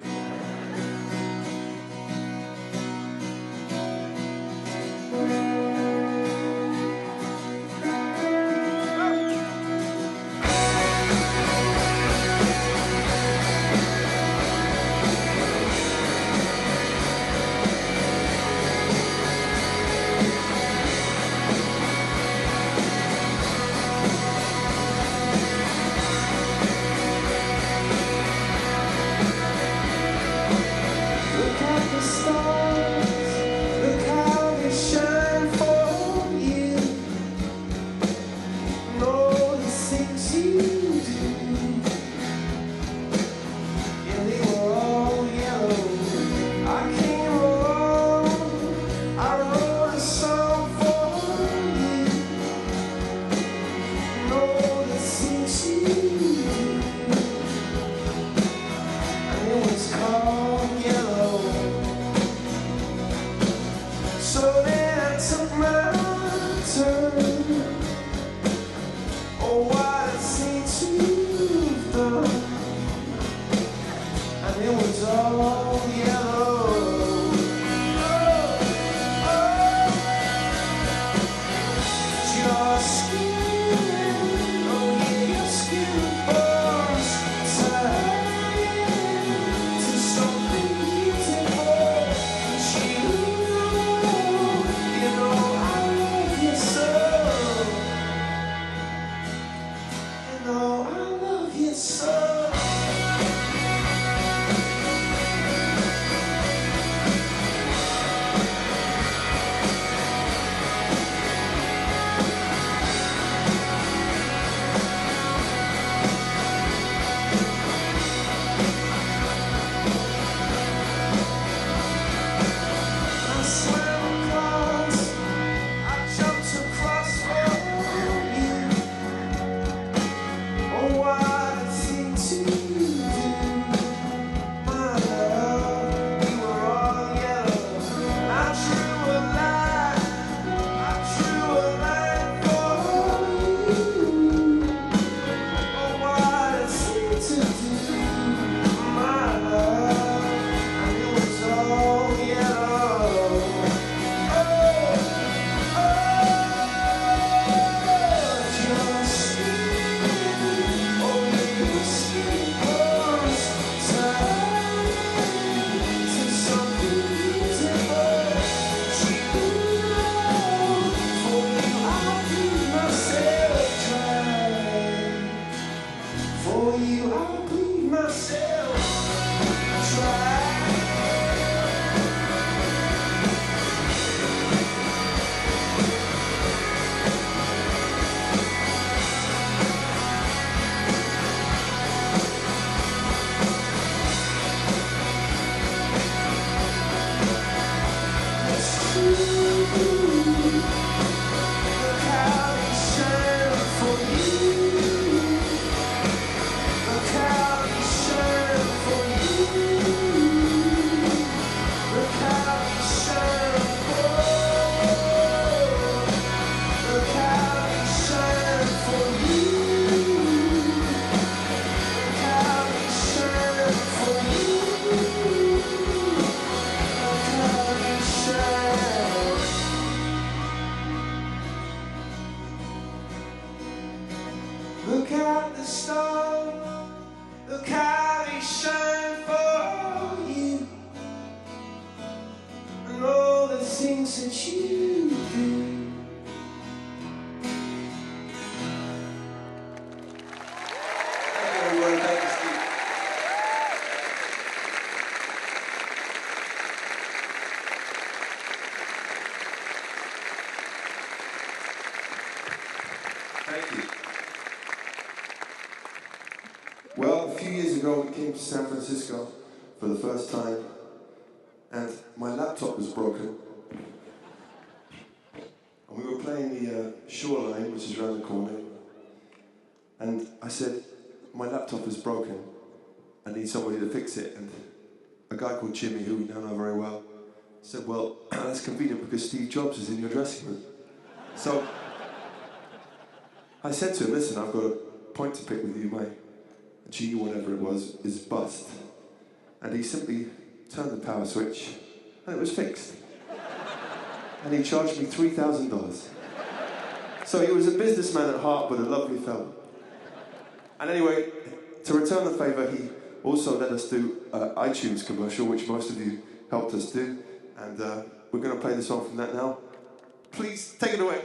Well, a few years ago we came to San Francisco for the first time, and my laptop was broken. And we were playing the Shoreline, which is around the corner, and I said, my laptop is broken, I need somebody to fix it. And a guy called Jimmy, who we now know very well, said, well, that's convenient because Steve Jobs is in your dressing room. So I said to him, listen, I've got a point to pick with you. My G, whatever it was, is bust. And he simply turned the power switch and it was fixed. And he charged me $3,000. So he was a businessman at heart, but a lovely fellow. And anyway, to return the favour, he also let us do iTunes commercial, which most of you helped us do. And we're going to play the song from that now. Please, take it away.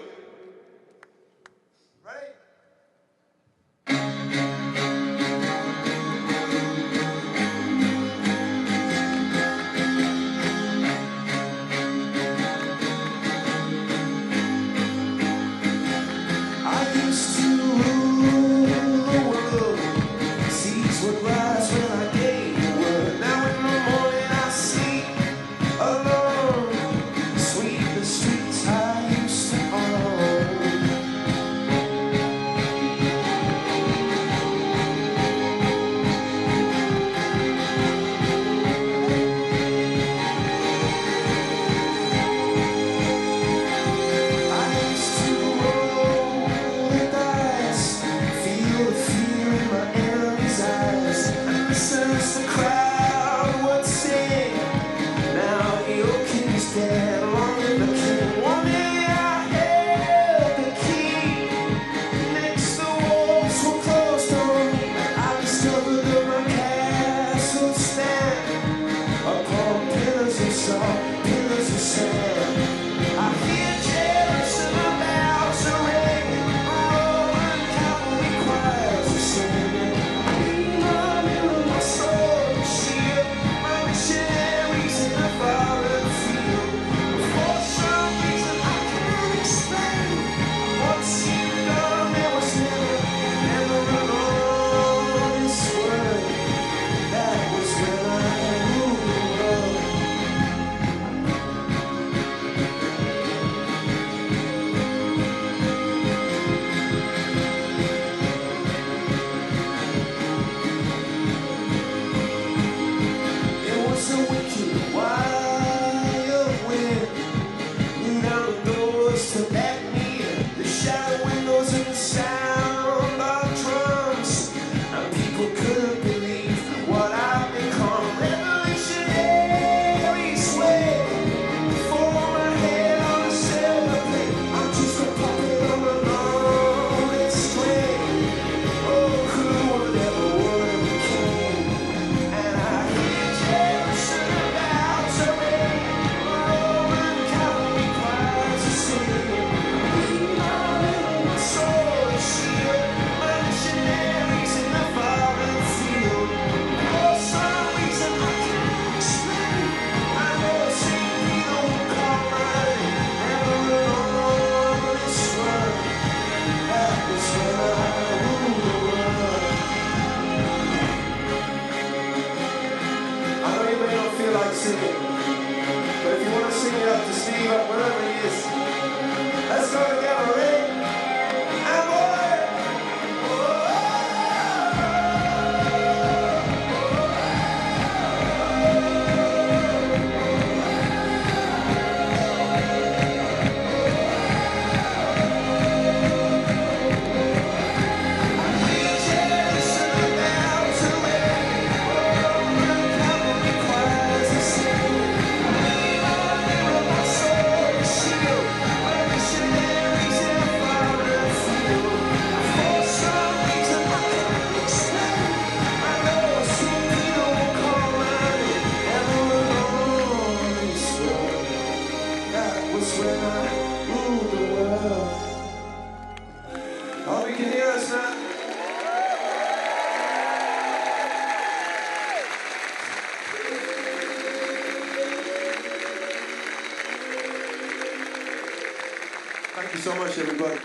Thank you so much, everybody.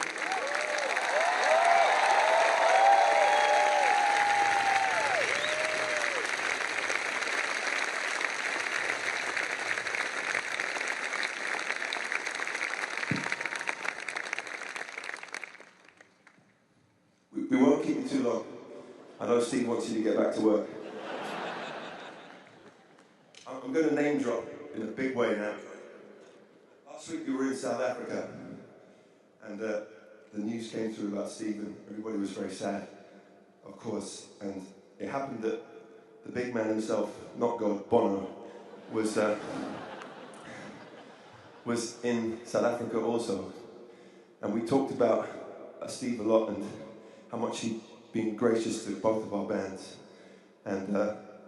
Steve wants you to get back to work. I'm going to name drop in a big way now. Last week we were in South Africa, and the news came through about Steve, and everybody was very sad, of course. And it happened that the big man himself, not God, Bono, was in South Africa also. And we talked about Steve a lot and how much he'd been gracious to both of our bands. And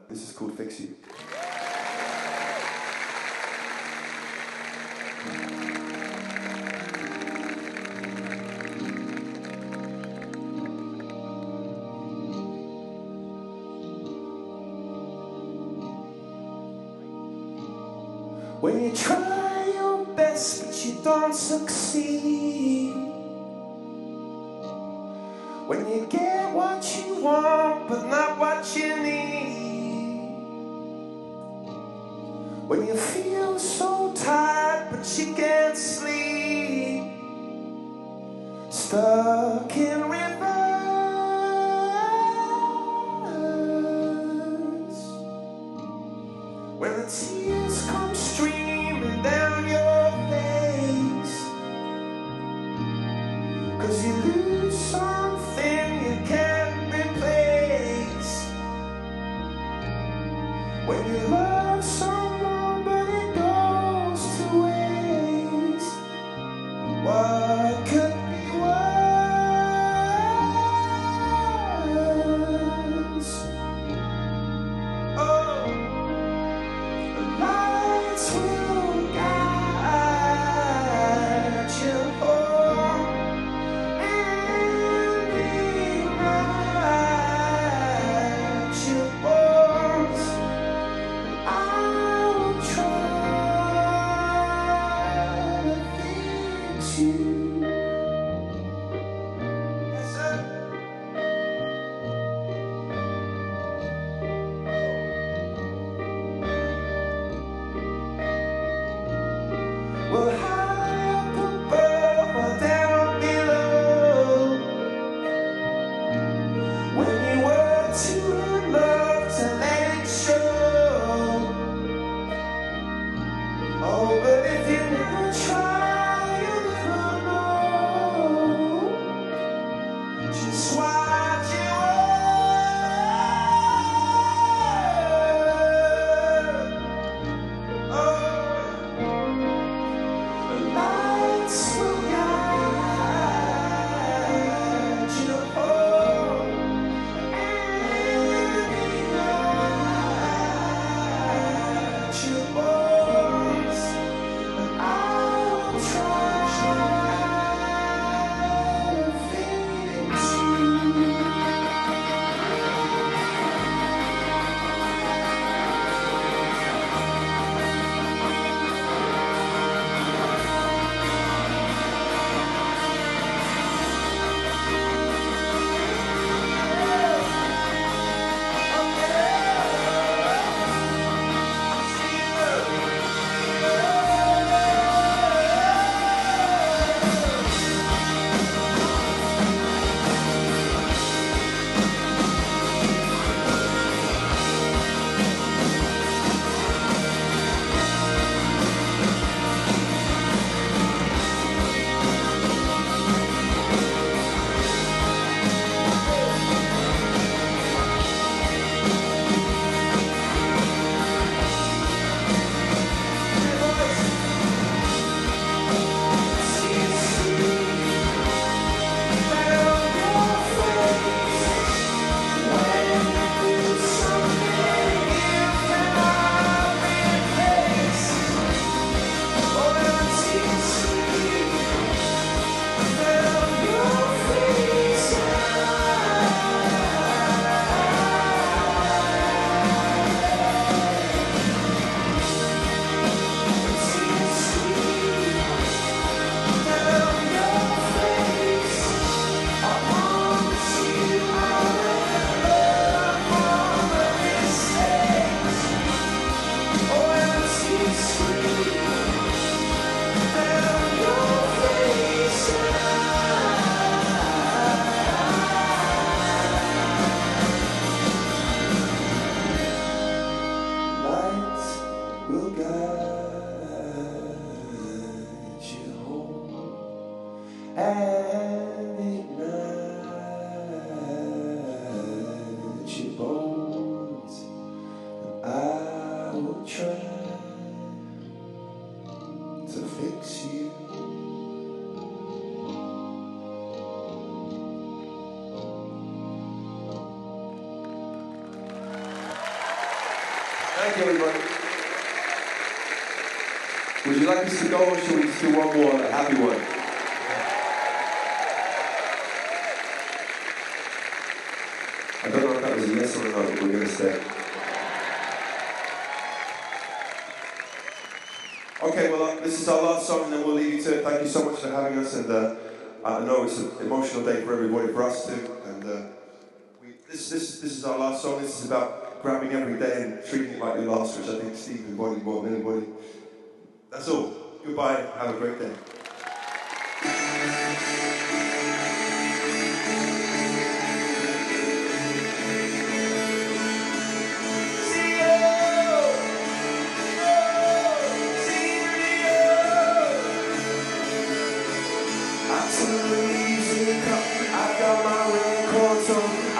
this is called Fix You. When you try your best but you don't succeed, when you get what you want but not what you need, when you feel so tired but you can't sleep, stuck in reverse, when the tears come streaming down your face, 'cause you lose something you can't replace, when you love someone but it goes to waste, what could be worse? Oh, the lights will guide you home and rewrite your bones. I try to fix you. Thank you, everybody. Would you like us to go, or should we just do one more, a happy one? I don't know if that was a yes or a no, but we're going to stay. Okay, well, this is our last song, and then we'll leave you to it. Thank you so much for having us, and I know it's an emotional day for everybody, for us too, and this is our last song. This is about grabbing every day and treating it like your last, which I think Steve embodied more than anybody. That's all. Goodbye. Have a great day.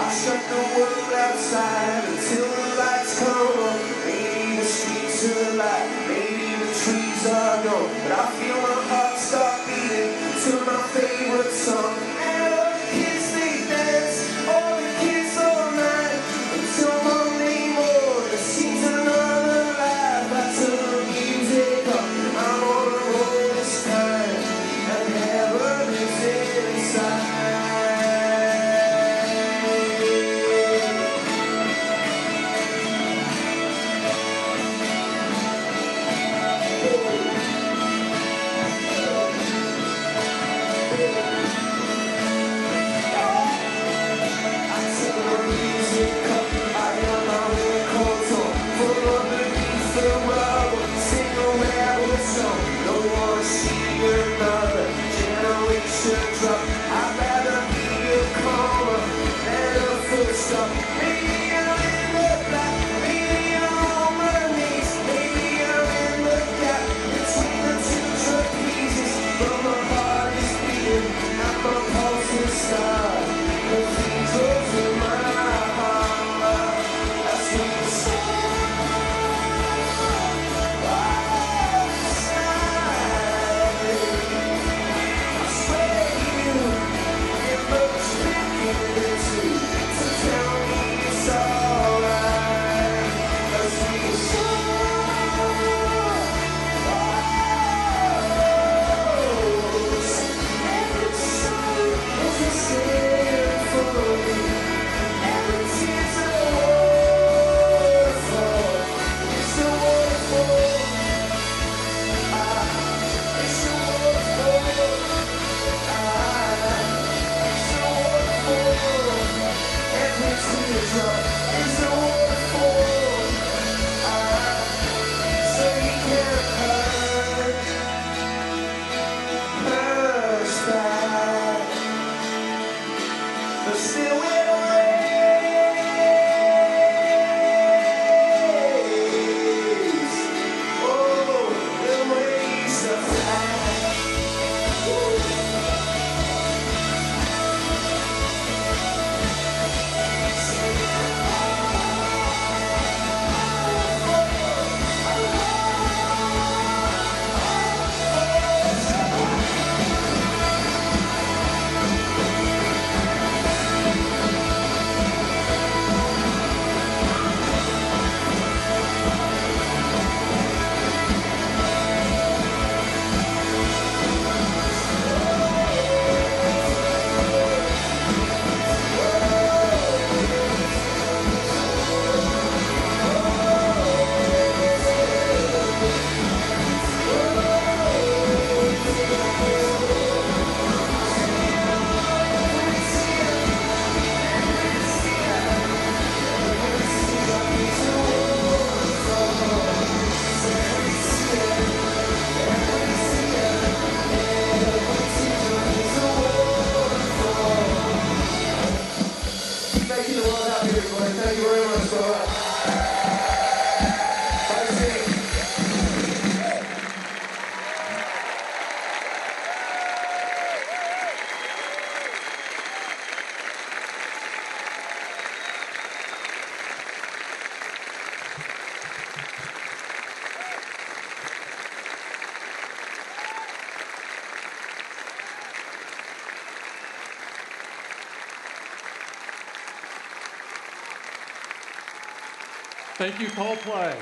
Shut the world outside until the lights come on. Maybe the streets are alive, maybe the trees are gone, but I feel my heart start beating to my favorite song. And all the kids they dance, all the kids all night, until Monday morning it seems another life. I turn the music up, I'm on a roll this time, and heaven is inside. Thank you, Coldplay.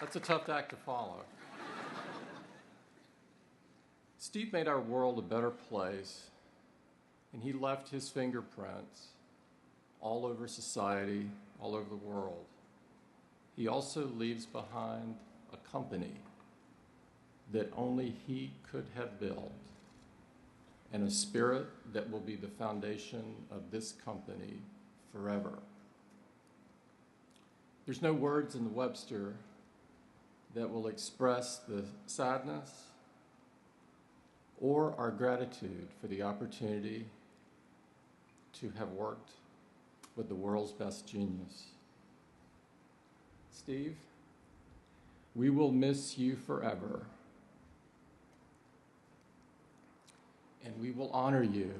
That's a tough act to follow. Steve made our world a better place, and he left his fingerprints all over society, all over the world. He also leaves behind a company that only he could have built, and a spirit that will be the foundation of this company forever. There's no words in the Webster that will express the sadness or our gratitude for the opportunity to have worked with the world's best genius. Steve, we will miss you forever, and we will honor you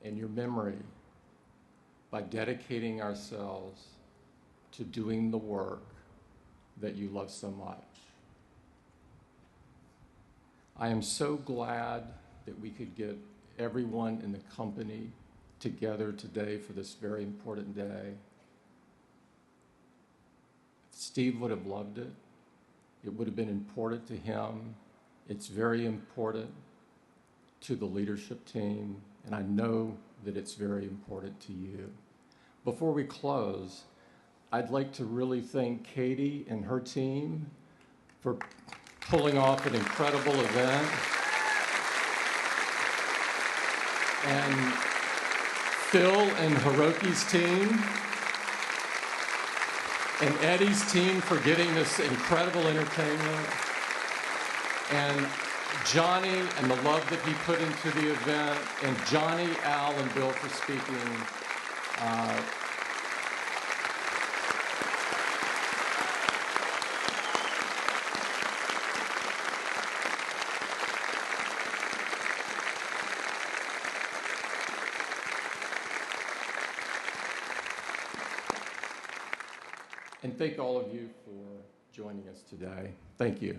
and your memory by dedicating ourselves to doing the work that you love so much. I am so glad that we could get everyone in the company together today for this very important day. Steve would have loved it. It would have been important to him. It's very important to the leadership team, and I know that it's very important to you. Before we close, I'd like to really thank Katie and her team for pulling off an incredible event. And Phil and Hiroki's team, and Eddie's team for getting this incredible entertainment, and Johnny and the love that he put into the event, and Johnny, Al, and Bill for speaking. And thank all of you for joining us today. Thank you.